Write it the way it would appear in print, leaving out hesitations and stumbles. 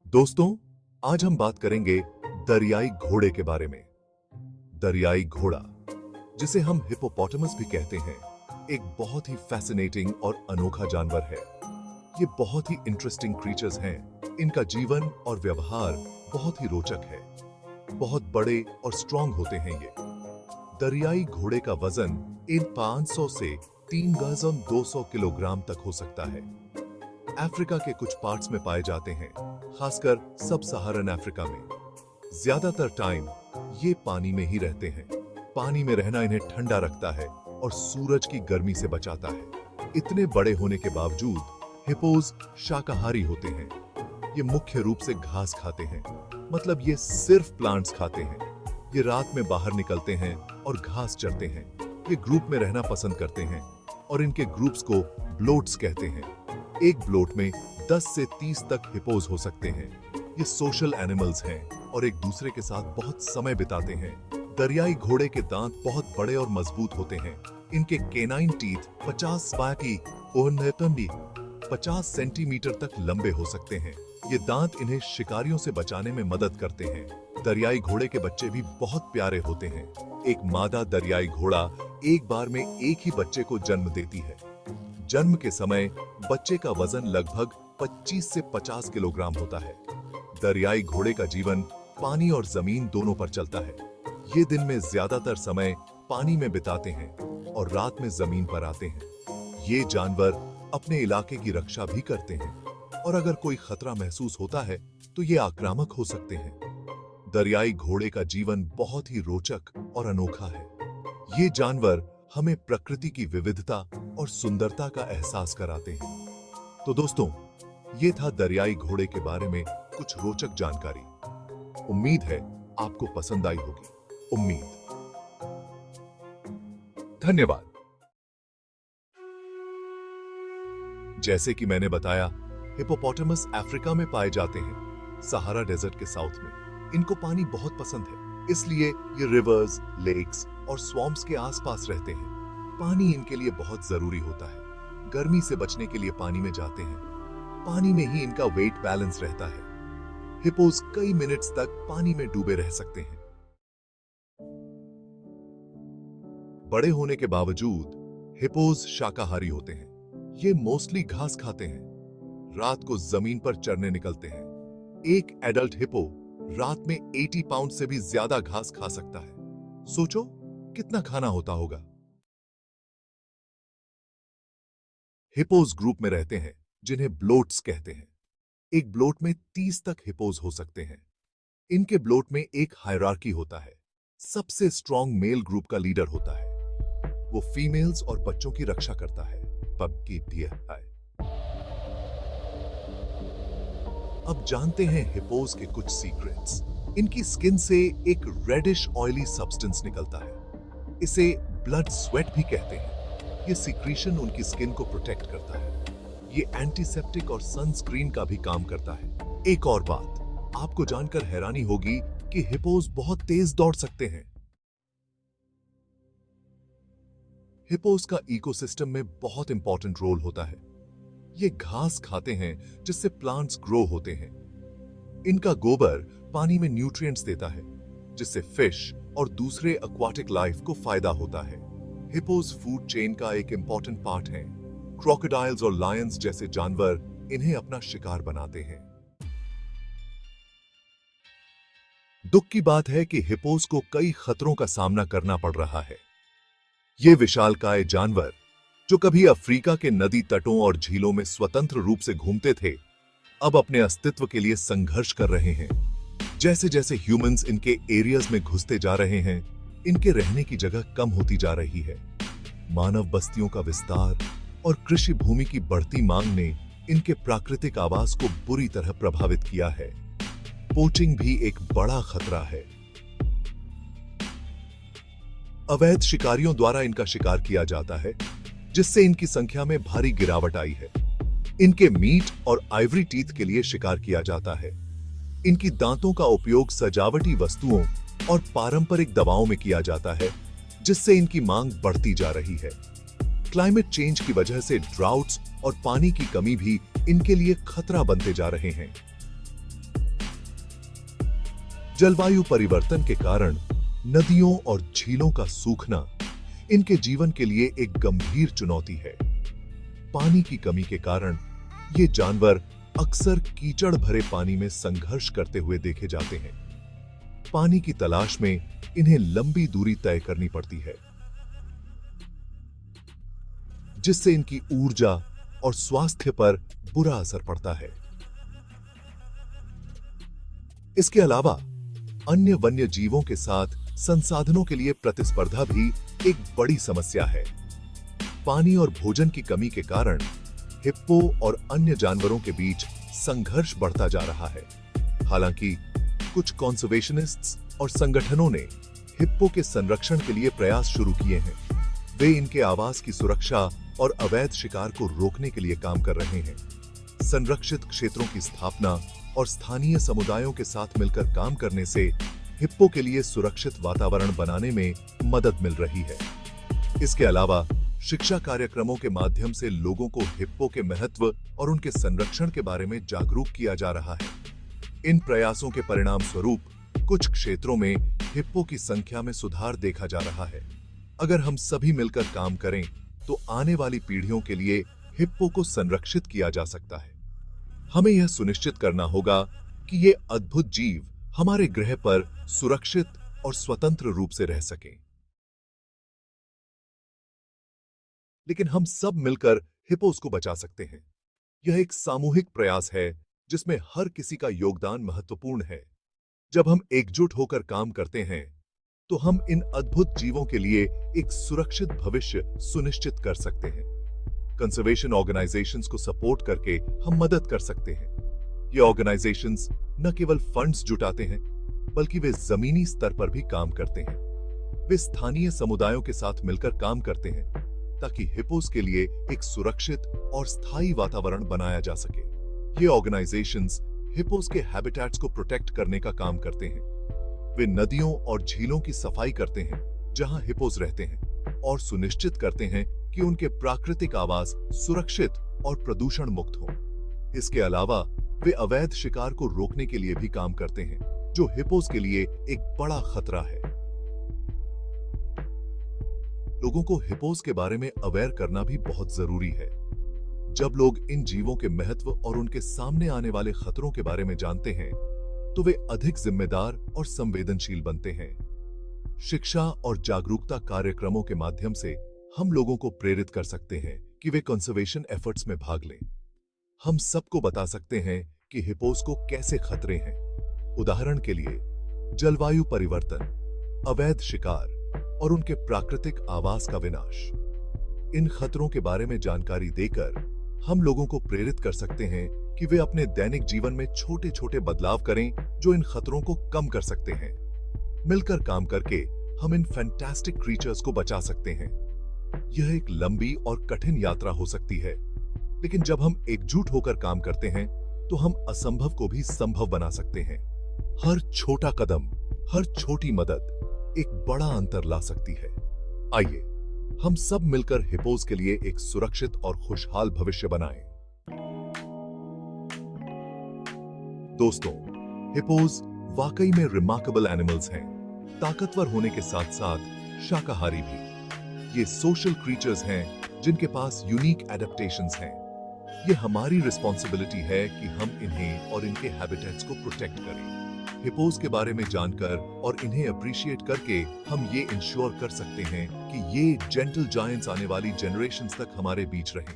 दोस्तों, आज हम बात करेंगे दरियाई घोड़े के बारे में। दरियाई घोड़ा, जिसे हम हिप्पोपोटामस भी कहते हैं, एक बहुत ही फैसिनेटिंग और अनोखा जानवर है। ये बहुत ही इंटरेस्टिंग क्रीचर्स हैं। इनका जीवन और व्यवहार बहुत ही रोचक है। बहुत बड़े और स्ट्रॉन्ग होते हैं ये। दरियाई घोड़े का वजन इन 500 से 3 गज और 200 किलोग्राम तक हो सकता है। अफ्रीका के कुछ पार्ट्स में पाए जाते हैं, खासकर सब सहारन अफ्रीका में। ज्यादातर टाइम ये पानी में ही रहते हैं। पानी में रहना इन्हें ठंडा रखता है और सूरज की गर्मी से बचाता है। इतने बड़े होने के बावजूद हिप्पोज शाकाहारी होते हैं। ये मुख्य रूप से घास खाते हैं, मतलब ये सिर्फ प्लांट्स खाते हैं। ये रात में बाहर निकलते हैं और घास चरते हैं। ये ग्रुप में रहना पसंद करते हैं और इनके ग्रुप्स को ब्लोट्स कहते हैं। एक ब्लोट में 10 से 30 तक हिप्पोज हो सकते हैं। ये सोशल एनिमल्स हैं और एक दूसरे के साथ बहुत समय बिताते हैं। दरियाई घोड़े के दांत बहुत बड़े और मजबूत होते हैं। इनके केनाइन टीथ 50 सेंटीमीटर तक लंबे हो सकते हैं। ये दांत इन्हें शिकारियों से बचाने में मदद करते हैं। दरियाई घोड़े के बच्चे भी बहुत प्यारे होते हैं। एक मादा दरियाई घोड़ा एक बार में एक ही बच्चे को जन्म देती है। जन्म के समय बच्चे का वजन लगभग 25 से 50 किलोग्राम होता है। दरियाई घोड़े का जीवन पानी और जमीन दोनों पर चलता है। ये दिन में ज्यादातर समय पानी में बिताते हैं और रात में जमीन पर आते हैं। ये जानवर अपने इलाके की रक्षा भी करते हैं और अगर कोई खतरा महसूस होता है तो ये आक्रामक हो सकते हैं। दरियाई घोड़े का जीवन बहुत ही रोचक और अनोखा है। ये जानवर हमें प्रकृति की विविधता और सुंदरता का एहसास कराते हैं। तो दोस्तों, ये था दरियाई घोड़े के बारे में कुछ रोचक जानकारी। उम्मीद है आपको पसंद आई होगी। उम्मीद। धन्यवाद। जैसे कि मैंने बताया, हिप्पोपोटामस अफ्रीका में पाए जाते हैं, सहारा डेजर्ट के साउथ में। इनको पानी बहुत पसंद है, इसलिए ये रिवर्स, लेक्स और स्वॉम्प्स के आसपास रहते हैं। पानी इनके लिए बहुत जरूरी होता है। गर्मी से बचने के लिए पानी में जाते हैं। पानी में ही इनका वेट बैलेंस रहता है। हिप्पोज कई मिनट्स तक पानी में डूबे रह सकते हैं। बड़े होने के बावजूद हिप्पोज शाकाहारी होते हैं। ये मोस्टली घास खाते हैं। रात को जमीन पर चरने निकलते हैं। एक एडल्ट हिप्पो रात में 80 पाउंड से भी ज्यादा घास खा सकता है। सोचो कितना खाना होता होगा। हिप्पोज ग्रुप में रहते हैं, जिन्हें ब्लोट्स कहते हैं। एक ब्लोट में 30 तक हिप्पोज हो सकते हैं। इनके ब्लोट में एक हायरार्की होता है। सबसे स्ट्रॉन्ग मेल ग्रुप का लीडर होता है। वो फीमेल्स और बच्चों की रक्षा करता है। अब जानते हैं हिप्पोज के कुछ सीक्रेट्स। इनकी स्किन से एक रेडिश ऑयली सब्सटेंस निकलता है। इसे ब्लड स्वेट भी कहते हैं। ये सीक्रीशन उनकी स्किन को प्रोटेक्ट करता है। ये एंटीसेप्टिक और सनस्क्रीन का भी काम करता है। एक और बात आपको जानकर हैरानी होगी कि हिप्पोज बहुत तेज दौड़ सकते हैं। हिप्पोज का इकोसिस्टम में बहुत इंपॉर्टेंट रोल होता है। ये घास खाते हैं जिससे प्लांट्स ग्रो होते हैं। इनका गोबर पानी में न्यूट्रिएंट्स देता है, जिससे फिश और दूसरे एक्वाटिक लाइफ को फायदा होता है। हिप्पोज फूड चेन का एक इंपॉर्टेंट पार्ट है। क्रोकोडाइल्स और लायंस जैसे जानवर इन्हें अपना शिकार बनाते हैं। दुख की बात है कि हिप्पोज को कई खतरों का सामना करना पड़ रहा है। ये विशालकाय जानवर, जो कभी अफ्रीका के नदी तटों और झीलों में स्वतंत्र रूप से घूमते थे, अब अपने अस्तित्व के लिए संघर्ष कर रहे हैं। जैसे जैसे ह्यूमंस इनके एरियाज में घुसते जा रहे हैं, इनके रहने की जगह कम होती जा रही है। मानव बस्तियों का विस्तार और कृषि भूमि की बढ़ती मांग ने इनके प्राकृतिक आवास को बुरी तरह प्रभावित किया है। पोचिंग भी एक बड़ा खतरा है। अवैध शिकारियों द्वारा इनका शिकार किया जाता है, जिससे इनकी संख्या में भारी गिरावट आई है। इनके मीट और आइवरी टीथ के लिए शिकार किया जाता है। इनकी दांतों का उपयोग सजावटी वस्तुओं और पारंपरिक दवाओं में किया जाता है, जिससे इनकी मांग बढ़ती जा रही है। क्लाइमेट चेंज की वजह से ड्राउट्स और पानी की कमी भी इनके लिए खतरा बनते जा रहे हैं। जलवायु परिवर्तन के कारण नदियों और झीलों का सूखना इनके जीवन के लिए एक गंभीर चुनौती है। पानी की कमी के कारण ये जानवर अक्सर कीचड़ भरे पानी में संघर्ष करते हुए देखे जाते हैं। पानी की तलाश में इन्हें लंबी दूरी तय करनी पड़ती है, जिससे इनकी ऊर्जा और स्वास्थ्य पर बुरा असर पड़ता है। इसके अलावा अन्य वन्य जीवों के साथ संसाधनों के लिए प्रतिस्पर्धा भी एक बड़ी समस्या है। पानी और भोजन की कमी के कारण हिप्पो और अन्य जानवरों के बीच संघर्ष बढ़ता जा रहा है। हालांकि कुछ कॉन्जर्वेशनिस्ट्स और संगठनों ने हिप्पो के संरक्षण के लिए प्रयास शुरू किए हैं। वे इनके आवास की सुरक्षा और अवैध शिकार को रोकने के लिए काम कर रहे हैं। संरक्षित क्षेत्रों की स्थापना और स्थानीय समुदायों के साथ मिलकर काम करने से हिप्पो के लिए सुरक्षित वातावरण बनाने में मदद मिल रही है। इसके अलावा शिक्षा कार्यक्रमों के माध्यम से लोगों को हिप्पो के महत्व और उनके संरक्षण के बारे में जागरूक किया जा रहा है। इन प्रयासों के परिणाम स्वरूप कुछ क्षेत्रों में हिप्पो की संख्या में सुधार देखा जा रहा है। अगर हम सभी मिलकर काम करें तो आने वाली पीढ़ियों के लिए हिप्पो को संरक्षित किया जा सकता है। हमें यह सुनिश्चित करना होगा कि ये अद्भुत जीव हमारे ग्रह पर सुरक्षित और स्वतंत्र रूप से रह सकें। लेकिन हम सब मिलकर हिप्पोस को बचा सकते हैं। यह एक सामूहिक प्रयास है जिसमें हर किसी का योगदान महत्वपूर्ण है। जब हम एकजुट होकर काम करते हैं तो हम इन अद्भुत जीवों के लिए एक सुरक्षित भविष्य सुनिश्चित कर सकते हैं। कंजर्वेशन ऑर्गेनाइजेशंस को सपोर्ट करके हम मदद कर सकते हैं। ये ऑर्गेनाइजेशंस न केवल फंड्स जुटाते हैं, बल्कि वे जमीनी स्तर पर भी काम करते हैं। वे स्थानीय समुदायों के साथ मिलकर काम करते हैं ताकि हिप्पोस के लिए एक सुरक्षित और स्थायी वातावरण बनाया जा सके। ये ऑर्गेनाइजेशंस हिप्पोस के हैबिटेट्स को प्रोटेक्ट करने का काम करते हैं। वे नदियों और झीलों की सफाई करते हैं जहां हिप्पोस रहते हैं और सुनिश्चित करते हैं कि उनके प्राकृतिक आवास सुरक्षित और प्रदूषण मुक्त हों। इसके अलावा वे अवैध शिकार को रोकने के लिए भी काम करते हैं, जो हिप्पोस के लिए एक बड़ा खतरा है। लोगों को हिप्पोस के बारे में अवेयर करना भी बहुत जरूरी है। जब लोग इन जीवों के महत्व और उनके सामने आने वाले खतरों के बारे में जानते हैं तो वे अधिक जिम्मेदार और संवेदनशील बनते हैं। शिक्षा और जागरूकता कार्यक्रमों के माध्यम से हम लोगों को प्रेरित कर सकते हैं कि वे कंजर्वेशन एफर्ट्स में भाग लें। हम सबको बता सकते हैं कि हिप्पोस को कैसे खतरे हैं। उदाहरण के लिए जलवायु परिवर्तन, अवैध शिकार और उनके प्राकृतिक आवास का विनाश। इन खतरों के बारे में जानकारी देकर हम लोगों को प्रेरित कर सकते हैं कि वे अपने दैनिक जीवन में छोटे छोटे बदलाव करें जो इन खतरों को कम कर सकते हैं। मिलकर काम करके हम इन फैंटास्टिक क्रीचर्स को बचा सकते हैं। यह एक लंबी और कठिन यात्रा हो सकती है, लेकिन जब हम एकजुट होकर काम करते हैं तो हम असंभव को भी संभव बना सकते हैं। हर छोटा कदम, हर छोटी मदद एक बड़ा अंतर ला सकती है। आइए हम सब मिलकर हिप्पोस के लिए एक सुरक्षित और खुशहाल भविष्य बनाएं। दोस्तों, हिप्पोस वाकई में रिमार्केबल एनिमल्स हैं। ताकतवर होने के साथ साथ शाकाहारी भी। ये सोशल क्रीचर्स हैं जिनके पास यूनिक एडेप्टेशंस हैं। ये हमारी रिस्पॉन्सिबिलिटी है कि हम इन्हें और इनके हैबिटेट्स को प्रोटेक्ट करें। हिप्पोस के बारे में जानकर और इन्हें अप्रिशिएट करके हम ये इंश्योर कर सकते हैं कि ये जेंटल जायंट्स आने वाली जनरेशंस तक हमारे बीच रहें।